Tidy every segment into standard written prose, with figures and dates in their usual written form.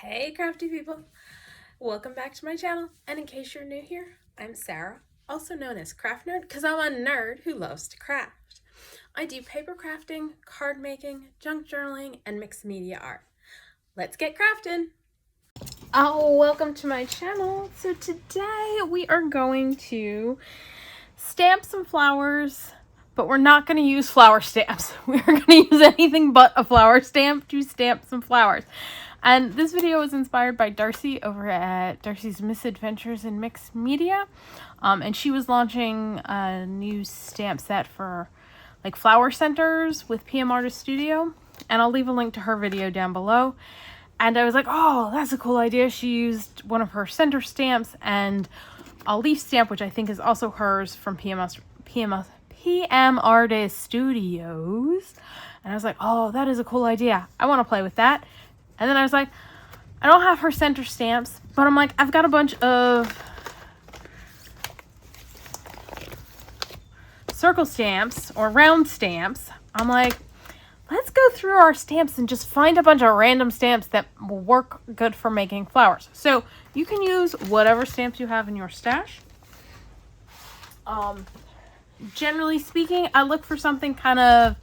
Hey crafty people, welcome back to my channel, and in case you're new here, I'm Sarah, also known as Craft Nerd because I'm a nerd who loves to craft. I do paper crafting, card making, junk journaling, and mixed media art. Let's get crafting! Oh, welcome to my channel. So today we are going to stamp some flowers, but we're not going to use flower stamps. We're going to use anything but a flower stamp to stamp some flowers. And this video was inspired by Darcy over at Darcy's Misadventures in Mixed Media. And she was launching a new stamp set for like flower centers with PM Artist Studio. And I'll leave a link to her video down below. And I was like, oh, that's a cool idea. She used one of her center stamps and a leaf stamp, which I think is also hers from PM Artist Studios. And I was like, oh, that is a cool idea. I want to play with that. And then I was like, I don't have her center stamps, but I'm like, I've got a bunch of circle stamps or round stamps. I'm like, let's go through our stamps and just find a bunch of random stamps that will work good for making flowers. So you can use whatever stamps you have in your stash. Generally speaking, I look for something kind of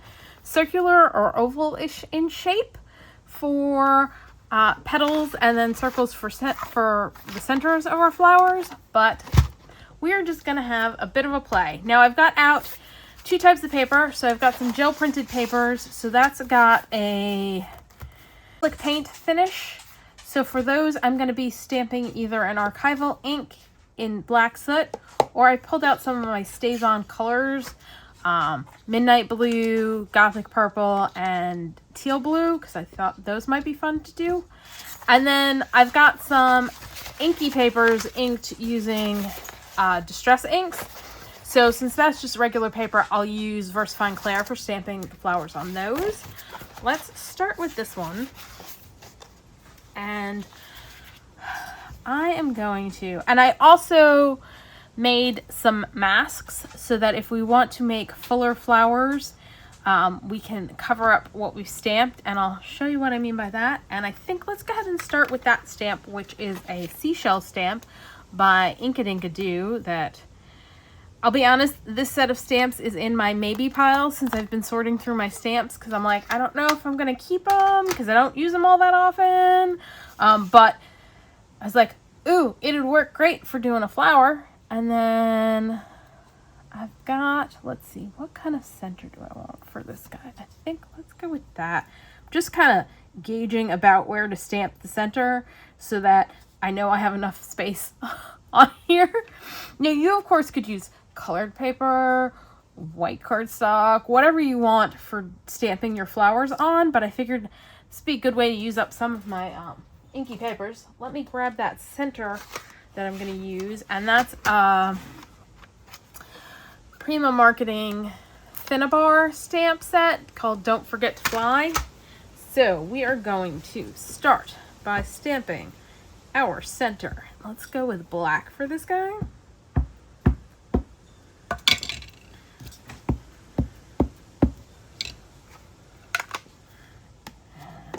circular or oval-ish in shape for petals, and then circles for the centers of our flowers. But we're just gonna have a bit of a play. Now I've got out two types of paper. So I've got some gel printed papers. So that's got a acrylic paint finish. So for those, I'm going to be stamping either an Archival Ink in black soot, or I pulled out some of my StazOn colors, Midnight Blue, Gothic Purple, and Teal Blue, because I thought those might be fun to do. And then I've got some inky papers inked using Distress inks. So since that's just regular paper, I'll use VersaFine Clair for stamping the flowers on those. Let's start with this one. And I am going to, and I also made some masks so that if we want to make fuller flowers, we can cover up what we've stamped, and I'll show you what I mean by that. And I think let's go ahead and start with that stamp, which is a seashell stamp by Inkadinkado that, I'll be honest, this set of stamps is in my maybe pile since I've been sorting through my stamps, because I'm like, I don't know if I'm going to keep them because I don't use them all that often. But I was like, ooh, it'd work great for doing a flower. And then I've got, let's see, what kind of center do I want for this guy? I think let's go with that. I'm just kind of gauging about where to stamp the center so that I know I have enough space on here. Now, you of course could use colored paper, white cardstock, whatever you want for stamping your flowers on, but I figured this would be a good way to use up some of my inky papers. Let me grab that center that I'm going to use, and that's Prima Marketing Finnabar stamp set called Don't Forget to Fly. So we are going to start by stamping our center. Let's go with black for this guy.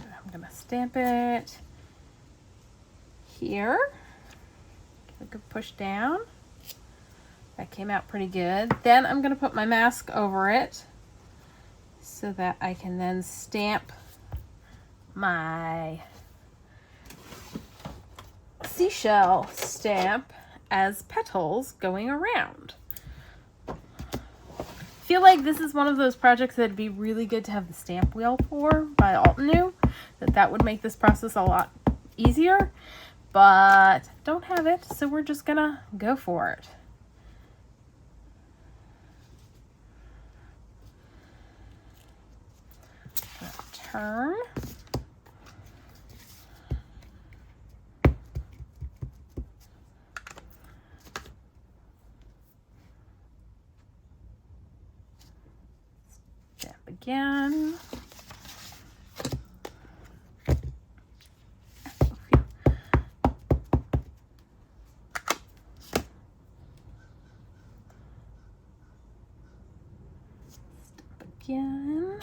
I'm going to stamp it here. Give a good push down. That came out pretty good. Then I'm going to put my mask over it so that I can then stamp my seashell stamp as petals going around. I feel like this is one of those projects that'd be really good to have the stamp wheel for by Altenew. That would make this process a lot easier, but don't have it, so we're just gonna go for it. Turn. Stamp again. Stamp again.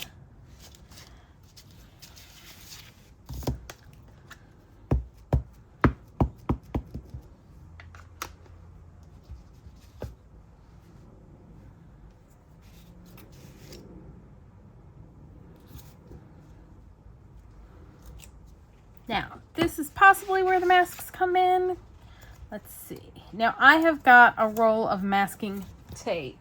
Now, this is possibly where the masks come in. Let's see. Now, I have got a roll of masking tape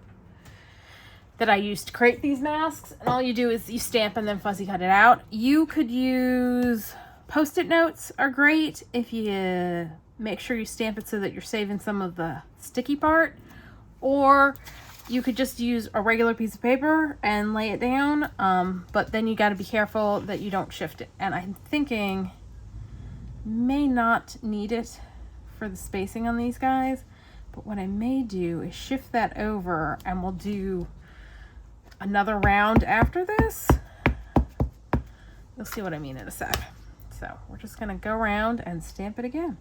that I used to create these masks. And all you do is you stamp and then fussy cut it out. You could use Post-it notes are great if you make sure you stamp it so that you're saving some of the sticky part. Or you could just use a regular piece of paper and lay it down. But then you got to be careful that you don't shift it. And I'm thinking may not need it for the spacing on these guys. But what I may do is shift that over and we'll do another round after this. You'll see what I mean in a sec. So we're just going to go around and stamp it again.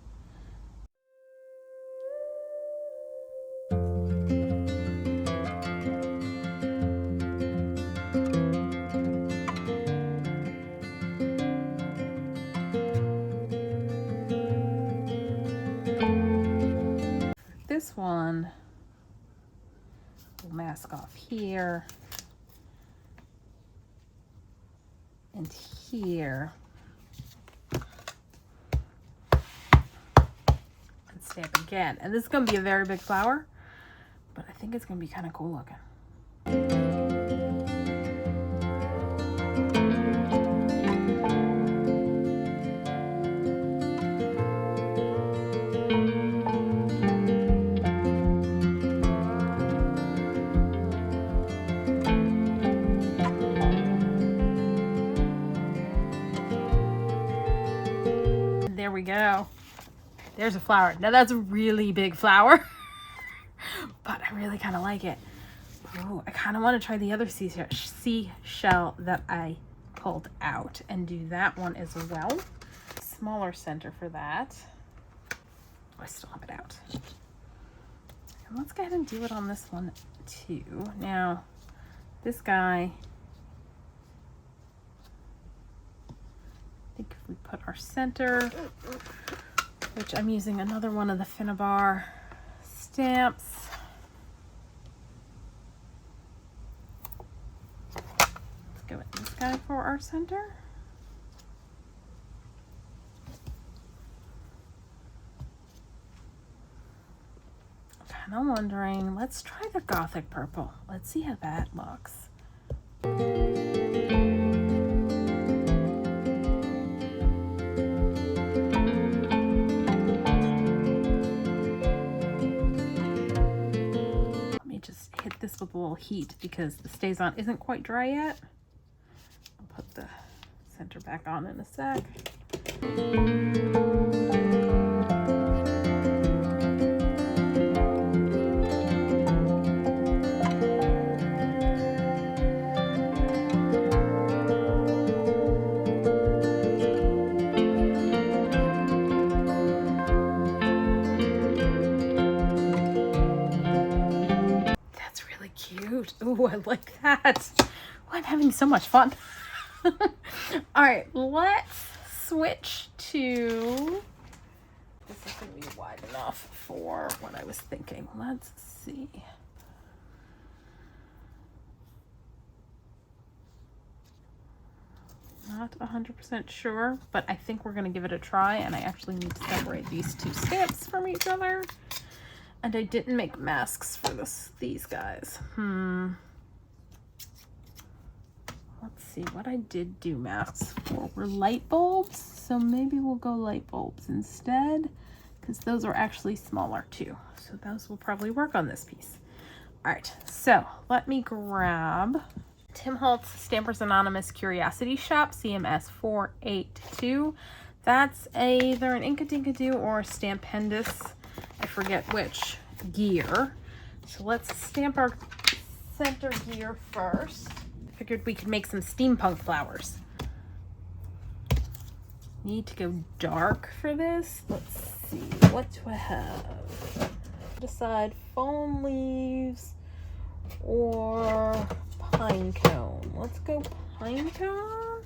This one will mask off here and here and stamp again. And this is going to be a very big flower, but I think it's going to be kind of cool looking. There we go. There's a flower. Now that's a really big flower, but I really kind of like it. Ooh, I kind of want to try the other seashell that I pulled out and do that one as well. Smaller center for that. Oh, I still have it out. And let's go ahead and do it on this one too. Now, this guy, I think if we put our center, which I'm using another one of the Finnabar stamps. Let's go with this guy for our center. I'm kind of wondering, let's try the Gothic Purple. Let's see how that looks. This with a little heat because the StazOn isn't quite dry yet. I'll put the center back on in a sec. Ooh, I like that. Oh, I'm having so much fun. All right, let's switch to, this is going to be wide enough for what I was thinking. Let's see. Not 100% sure, but I think we're going to give it a try, and I actually need to separate these two stamps from each other. And I didn't make masks for these guys. Let's see, what I did do masks for were light bulbs. So maybe we'll go light bulbs instead, because those are actually smaller too. So those will probably work on this piece. All right, so let me grab Tim Holtz Stampers Anonymous Curiosity Shop CMS495. That's either an Inkadinkado or a Stampendous. I forget which gear. So let's stamp our center gear first. I figured we could make some steampunk flowers. Need to go dark for this. Let's see, what do I have? Decide foam leaves or pine cone. Let's go pine cone.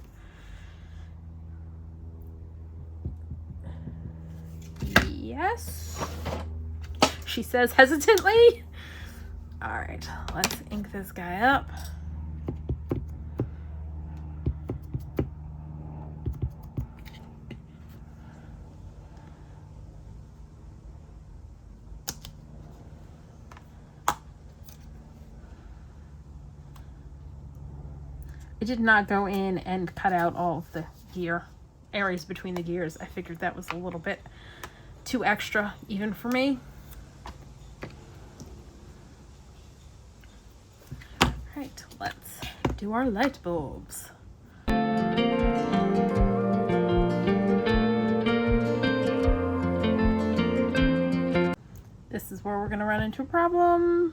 Yes, she says hesitantly. All right, let's ink this guy up. it did not go in and cut out all of the gear areas between the gears. I figured that was a little bit too extra even for me. All right, let's do our light bulbs. This is where we're going to run into a problem.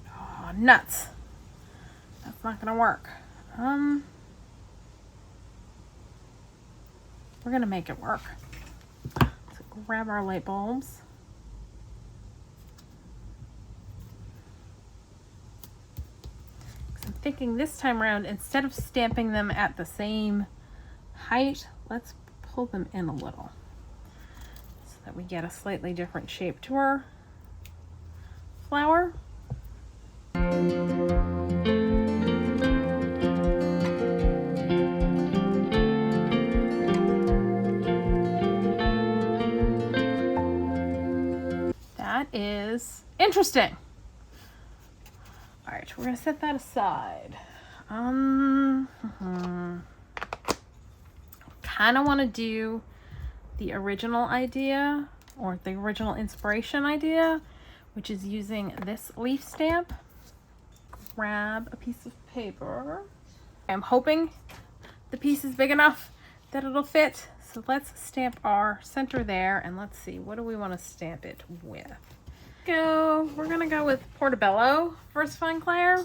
Oh, nuts. That's not going to work. We're going to make it work. So grab our light bulbs. I'm thinking this time around, instead of stamping them at the same height, let's pull them in a little so that we get a slightly different shape to our flower. That is interesting. All right, we're gonna set that aside. Kind of want to do the original idea, or the original inspiration idea, which is using this leaf stamp. Grab a piece of paper. I'm hoping the piece is big enough that it'll fit. So let's stamp our center there, and let's see, what do we want to stamp it with? We're gonna go with Portobello Versifying Clair.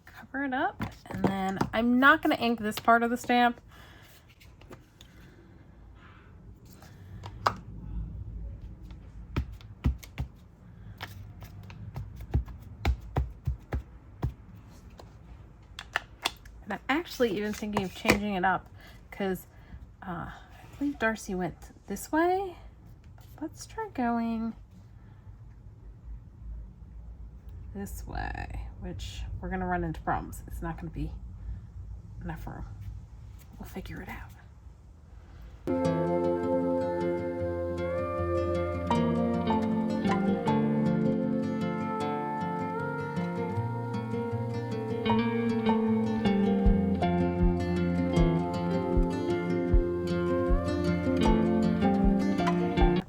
Cover it up, and then I'm not gonna ink this part of the stamp. And I'm actually even thinking of changing it up because I believe Darcy went this way. Let's try going this way, which we're going to run into problems. It's not going to be enough room. We'll figure it out.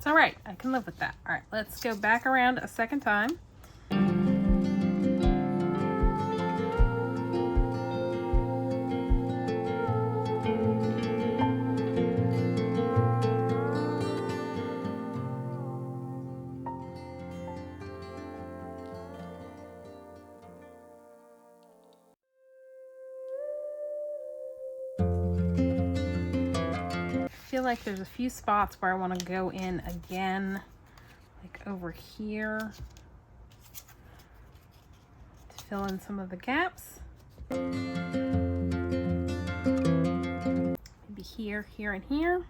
All right, I can live with that. All right, let's go back around a second time. I feel like there's a few spots where I want to go in again, like over here, to fill in some of the gaps. Maybe here, here, and here.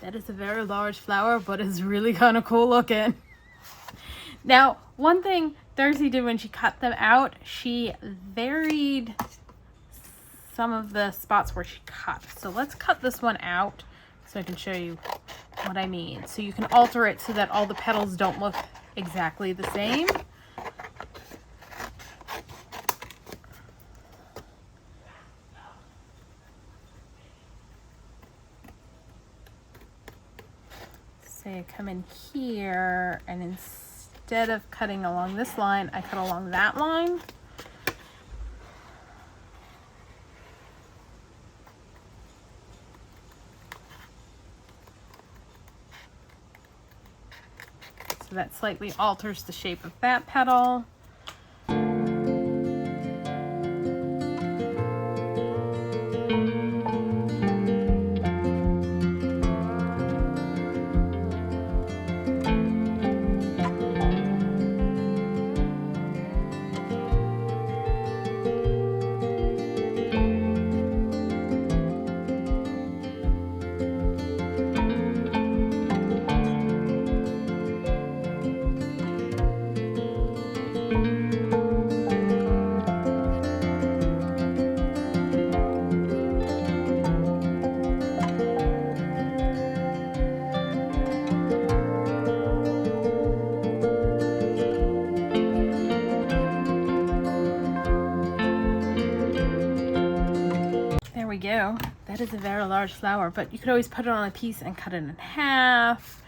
It's a very large flower, but it's really kind of cool looking. Now, one thing Darcy did when she cut them out, she varied some of the spots where she cut. So let's cut this one out so I can show you what I mean. So you can alter it so that all the petals don't look exactly the same. Say I come in here, and instead of cutting along this line, I cut along that line. So that slightly alters the shape of that petal. go. That is a very large flower, but you could always put it on a piece and cut it in half,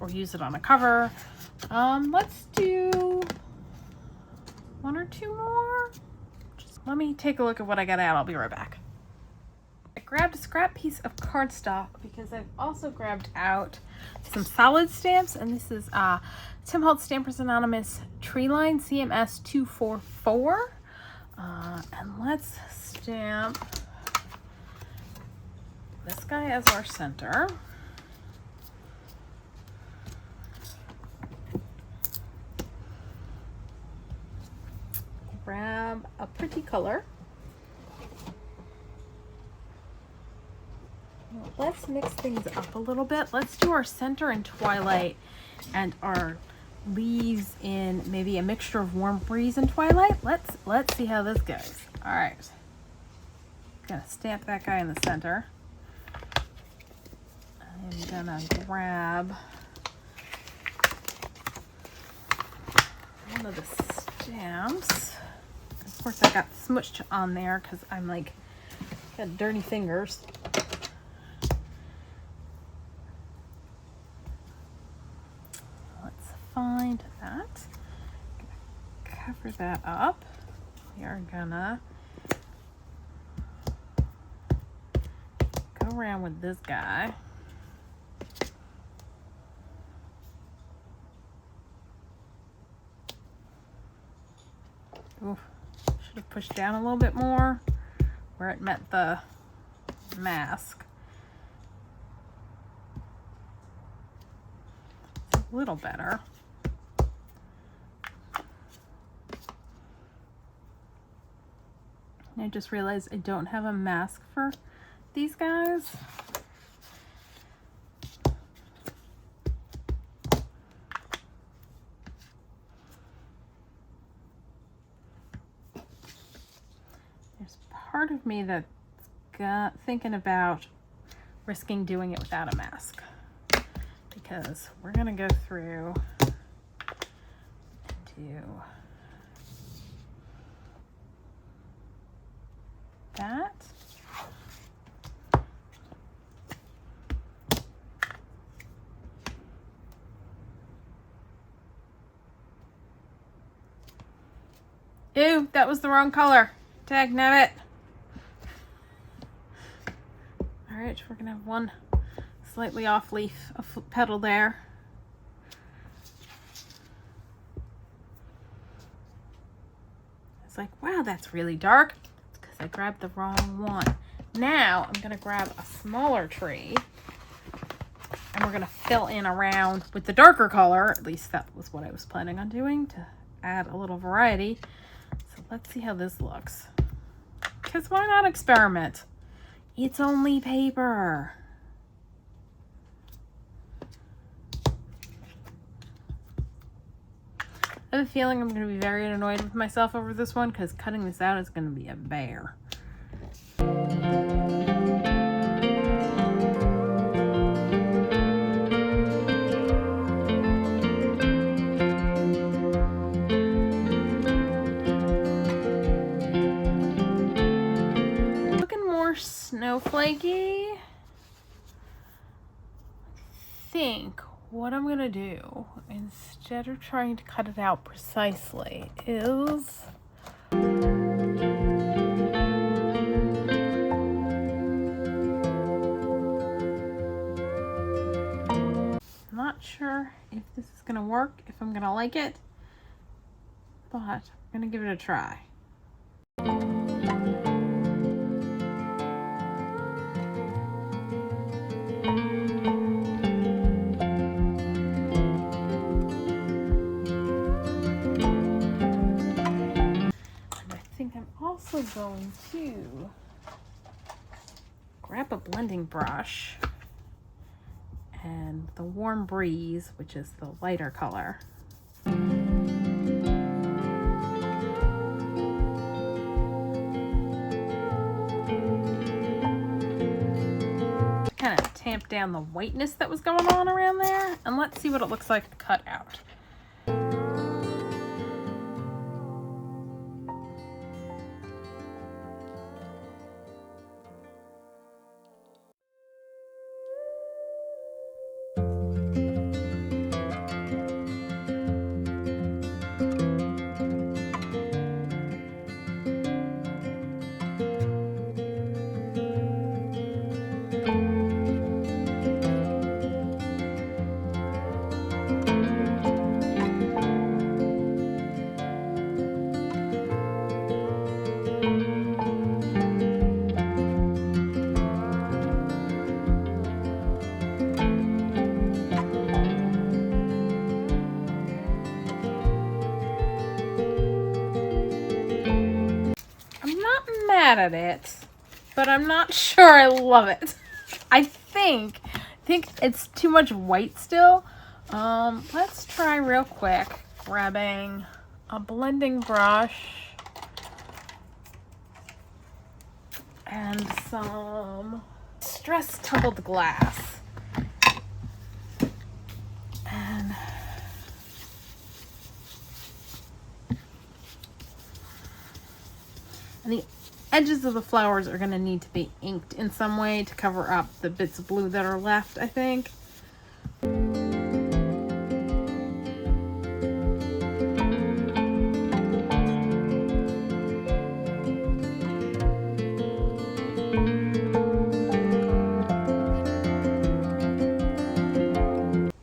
or use it on a cover. Let's do 1 or 2 more. Just let me take a look at what I got out. I'll be right back. I grabbed a scrap piece of cardstock because I've also grabbed out some solid stamps, and this is Tim Holtz Stampers Anonymous Treeline CMS495. And let's stamp this guy as our center. Grab a pretty color. Let's mix things up a little bit. Let's do our center in Twilight and our leaves in maybe a mixture of Warm Breeze and Twilight. Let's see how this goes. All right. Gonna stamp that guy in the center. I'm gonna grab one of the stamps. Of course, I got smushed on there because I'm like, got dirty fingers. Let's find that. Cover that up. We are gonna go around with this guy. Oof. Should have pushed down a little bit more where it met the mask. It's a little better. I just realized I don't have a mask for these guys. There's part of me that's thinking about risking doing it without a mask, because we're gonna go through and do that. Ew, that was the wrong color. Dagnabbit. All right, we're gonna have one slightly off leaf, a petal there. It's like, wow, that's really dark. It's because I grabbed the wrong one. Now I'm gonna grab a smaller tree and we're gonna fill in around with the darker color. At least that was what I was planning on doing, to add a little variety. So let's see how this looks. Because why not experiment? It's only paper. I have a feeling I'm going to be very annoyed with myself over this one, because cutting this out is going to be a bear. Snowflakey. I think what I'm gonna do, instead of trying to cut it out precisely, is I'm not sure if this is gonna work, if I'm gonna like it, but I'm gonna give it a try. Also going to grab a blending brush and the Warm Breeze, which is the lighter color. Kind of tamp down the whiteness that was going on around there, and let's see what it looks like cut out. mad at it, but I'm not sure I love it. I think it's too much white still. Let's try real quick grabbing a blending brush and some Stress Tumbled Glass. And the edges of the flowers are going to need to be inked in some way to cover up the bits of blue that are left, I think.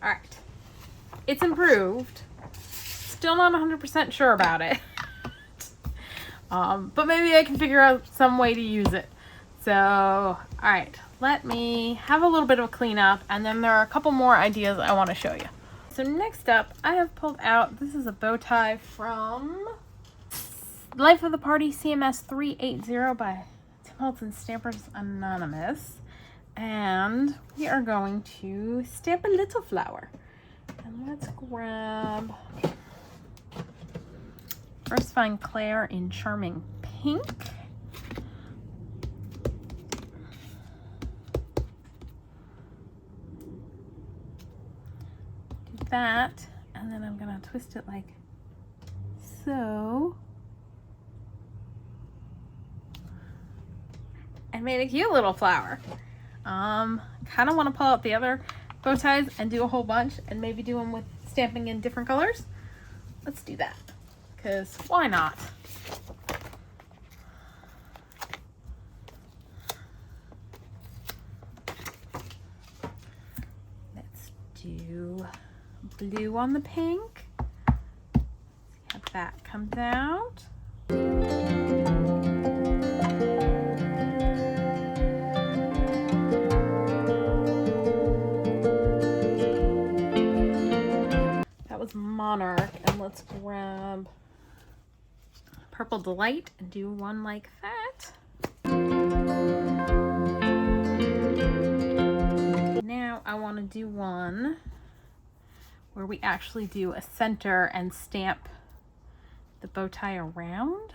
Alright. It's improved. Still not 100% sure about it. But maybe I can figure out some way to use it. So, alright, let me have a little bit of a cleanup, and then there are a couple more ideas I want to show you. So next up, I have pulled out, this is a bow tie from Life of the Party CMS495 by Holtz and Stampers Anonymous. And we are going to stamp a little flower. And let's grab... First, find Clair in Charming Pink. Do that, and then I'm gonna twist it like so. And made a cute little flower. Kind of want to pull out the other bow ties and do a whole bunch, and maybe do them with stamping in different colors. Let's do that. Because why not? Let's do blue on the pink. See how that comes out. That was Monarch, and let's grab Purple Delight and do one like that. Now I want to do one where we actually do a center and stamp the bow tie around.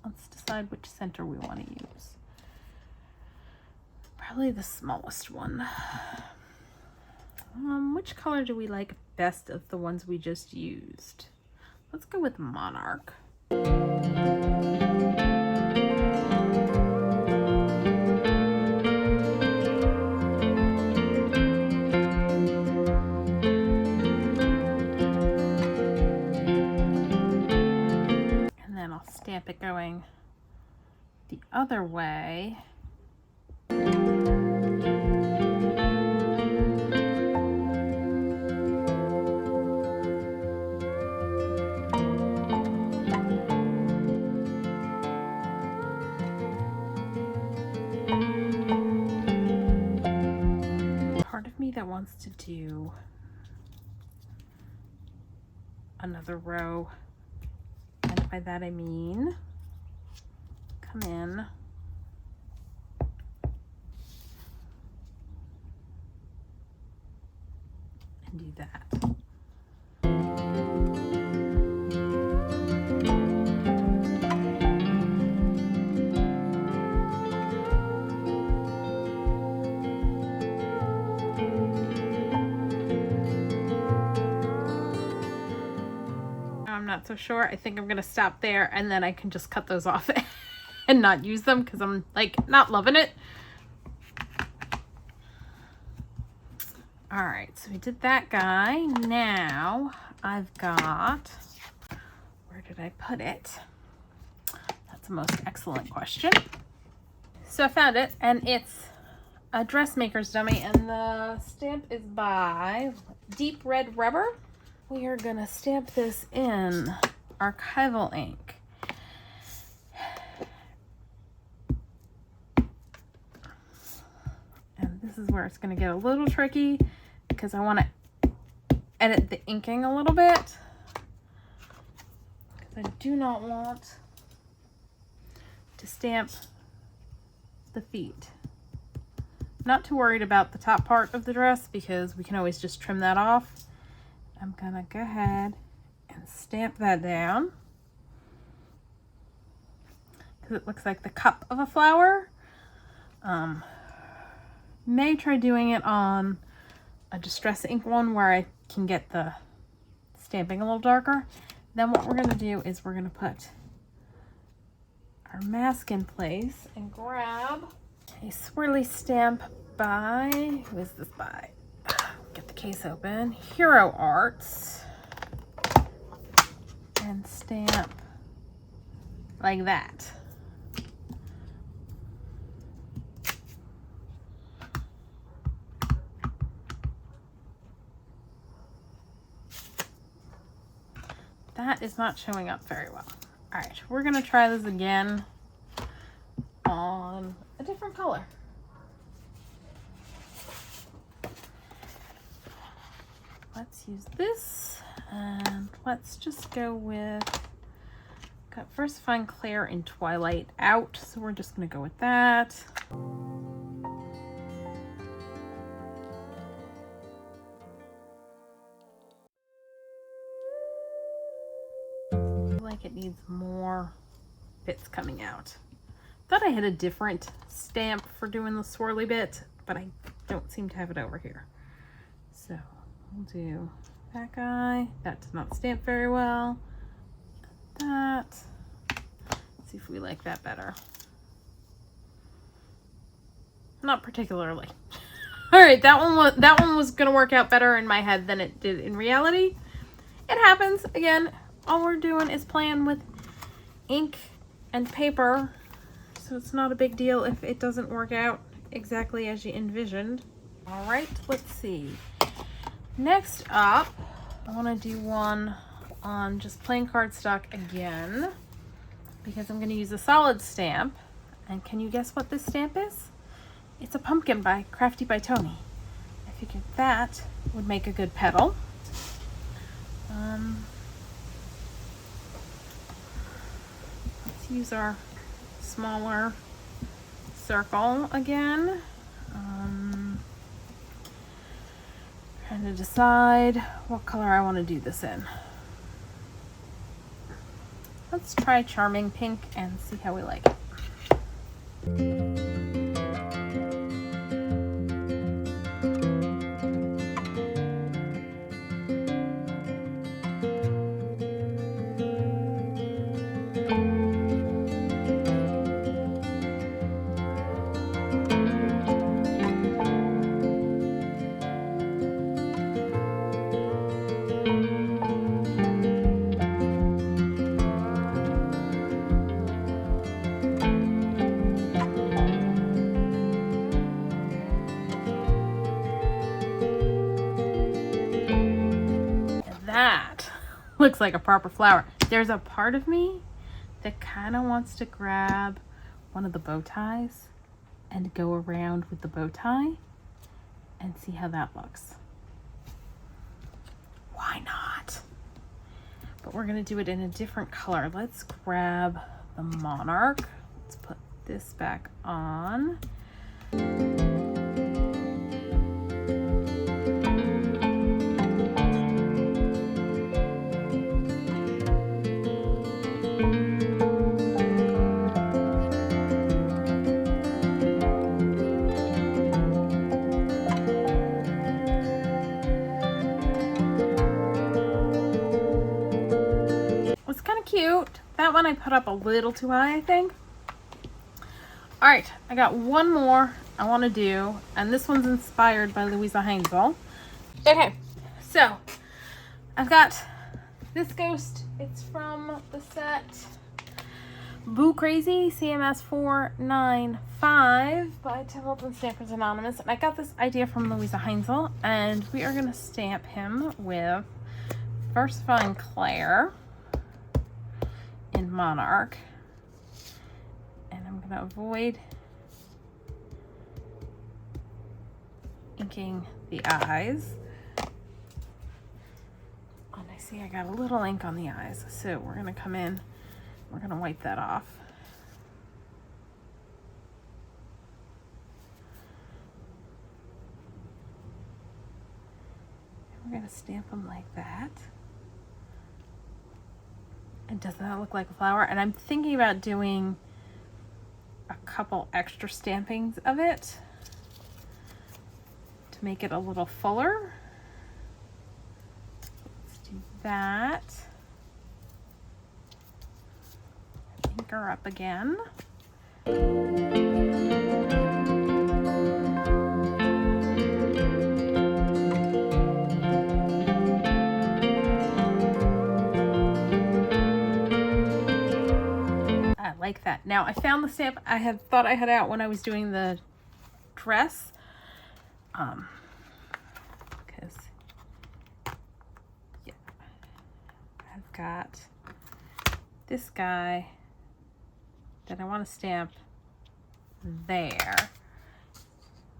Let's decide which center we want to use. Probably the smallest one. Which color do we like best of the ones we just used? Let's go with Monarch. And then I'll stamp it going the other way. That wants to do another row, and by that I mean come in and do that. I'm not so sure. I think I'm gonna stop there, and then I can just cut those off and not use them because I'm like not loving it. All right, so we did that guy. Now I've got, where did I put it? That's the most excellent question. So I found it, and it's a Dressmaker's dummy, and the stamp is by Deep Red Rubber. We are gonna stamp this in Archival Ink. And this is where it's gonna get a little tricky because I want to edit the inking a little bit. Because I do not want to stamp the feet. Not too worried about the top part of the dress because we can always just trim that off. I'm gonna go ahead and stamp that down because it looks like the cup of a flower. May try doing it on a Distress ink one where I can get the stamping a little darker. Then what we're gonna do is we're gonna put our mask in place and grab a swirly stamp by, who is this by? Get the case open. Hero Arts. And stamp like that. That is not showing up very well. All right, we're gonna try this again on a different color. Let's use this, and let's just go with, got First Find Clair in Twilight out, so we're just gonna go with that. Like it needs more bits coming out. Thought I had a different stamp for doing the swirly bit, but I don't seem to have it over here. So we'll do that guy. That does not stamp very well. That. Let's see if we like that better. Not particularly. All right, that one was gonna work out better in my head than it did in reality. It happens. Again, all we're doing is playing with ink and paper, so it's not a big deal if it doesn't work out exactly as you envisioned. All right, let's see. Next up, I want to do one on just plain cardstock again, because I'm going to use a solid stamp. And can you guess what this stamp is? It's a pumpkin by Crafty by Tony. I figured that would make a good petal. Let's use our smaller circle again. Trying to decide what color I want to do this in. Let's try Charming Pink and see how we like it. That looks like a proper flower. There's a part of me that kind of wants to grab one of the bow ties and go around with the bow tie and see how that looks. Why not? But we're gonna do it in a different color. Let's grab the Monarch. Let's put this back on. Cute. That one I put up a little too high, I think. All right, I got one more I want to do, and this one's inspired by Louisa Hainsel. Okay, so I've got this ghost. It's from the set Crazy CMS495 by Templeton Stampers Anonymous, and I got this idea from Louisa Hainsel, and we are going to stamp him with First Find Clair in Monarch, and I'm going to avoid inking the eyes. And I see I got a little ink on the eyes, so we're going to come in, we're going to wipe that off. We're gonna stamp them like that. And doesn't that look like a flower? And I'm thinking about doing a couple extra stampings of it to make it a little fuller. Let's do that. Ink her up again. I like that. Now I found the stamp I had thought I had out when I was doing the dress. Because yeah, I've got this guy that I want to stamp there.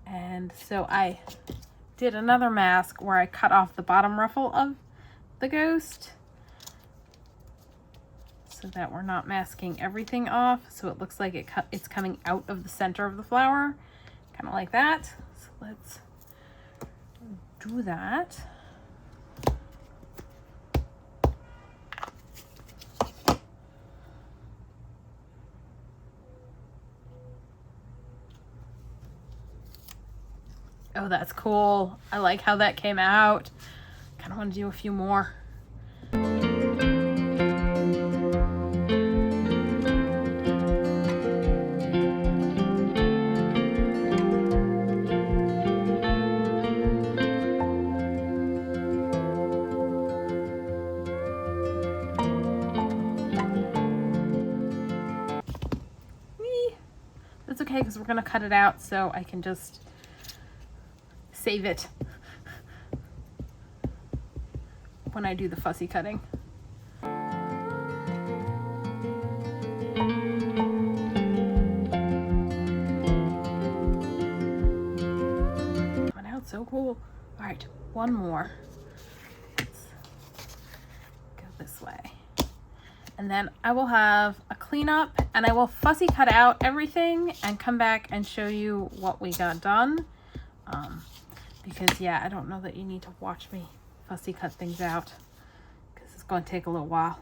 And so I did another mask where I cut off the bottom ruffle of the ghost so that we're not masking everything off. So it looks like it's coming out of the center of the flower, kind of like that. So let's do that. Oh, that's cool. I like how that came out. Kind of want to do a few more. That's okay, because we're going to cut it out so I can just save it when I do the fussy cutting. Coming out so cool. All right, one more. Let's go this way. And then I will have a cleanup and I will fussy cut out everything and come back and show you what we got done. Because yeah, I don't know that you need to watch me fussy cut things out because it's going to take a little while.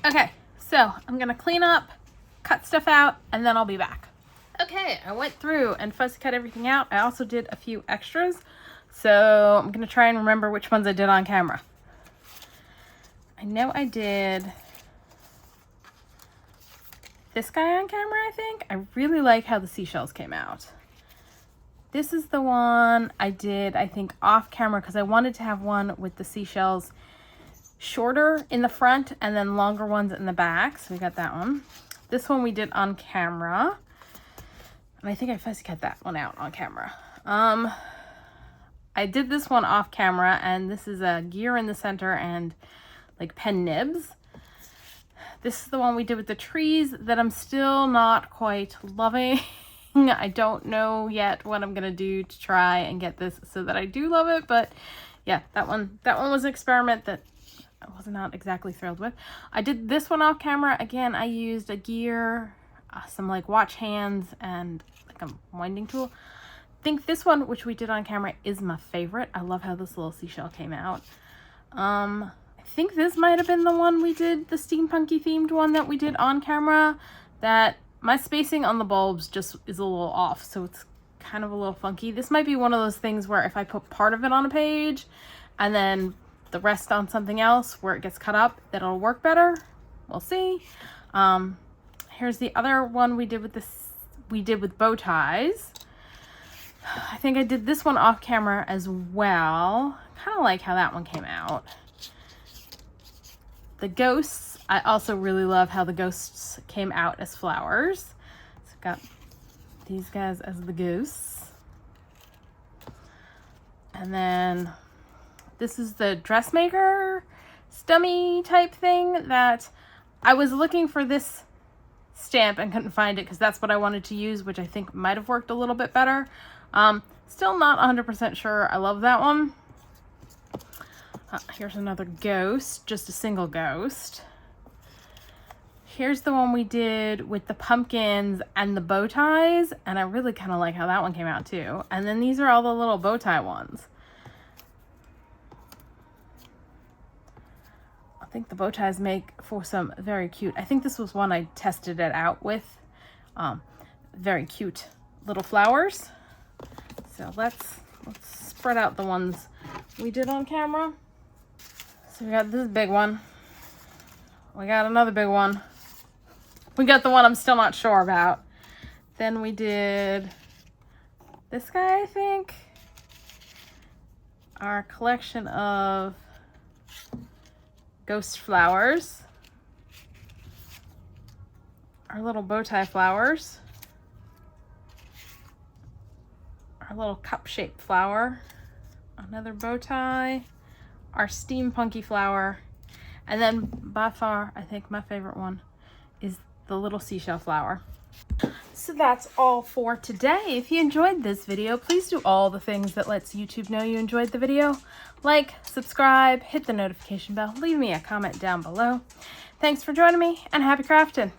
Okay, so I'm gonna clean up, cut stuff out, and then I'll be back. Okay, I went through and fussy cut everything out. I also did a few extras, so I'm gonna try and remember which ones I did on camera. I know I did this guy on camera, I think. I really like how the seashells came out. This is the one I did, I think, off camera because I wanted to have one with the seashells shorter in the front and then longer ones in the back. So we got that one. This one we did on camera. And I think I fussy cut that one out on camera. I did this one off camera, and this is a gear in the center and like pen nibs. This is the one we did with the trees that I'm still not quite loving. I don't know yet what I'm gonna do to try and get this so that I do love it, but yeah, that one was an experiment that I was not exactly thrilled with. I did this one off camera. Again, I used a gear, some like watch hands, and like a winding tool. I think this one, which we did on camera, is my favorite. I love how this little seashell came out. I think this might have been the one we did, the steampunky themed one that we did on camera, that my spacing on the bulbs just is a little off, so it's kind of a little funky. This might be one of those things where if I put part of it on a page and then the rest on something else where it gets cut up, that'll work better. We'll see. Here's the other one we did with this. We did with bow ties. I think I did this one off camera as well. Kind of like how that one came out. The ghosts, I also really love how the ghosts came out as flowers. So I've got these guys as the ghosts. And then this is the Dressmaker stummy type thing that I was looking for this stamp and couldn't find it because that's what I wanted to use, which I think might have worked a little bit better. Still not 100% sure. I love that one. Here's another ghost, just a single ghost. Here's the one we did with the pumpkins and the bow ties, and I really kind of like how that one came out too. And then these are all the little bow tie ones. I think the bow ties make for some very cute. I think this was one I tested it out with. Very cute little flowers. So let's spread out the ones we did on camera. So we got this big one. We got another big one. We got the one I'm still not sure about. Then we did this guy, I think. Our collection of ghost flowers. Our little bow tie flowers. Our little cup-shaped flower. Another bow tie. Our steampunky flower. And then by far, I think my favorite one is the little seashell flower. So that's all for today. If you enjoyed this video, please do all the things that lets YouTube know you enjoyed the video. Like, subscribe, hit the notification bell, leave me a comment down below. Thanks for joining me, and happy crafting!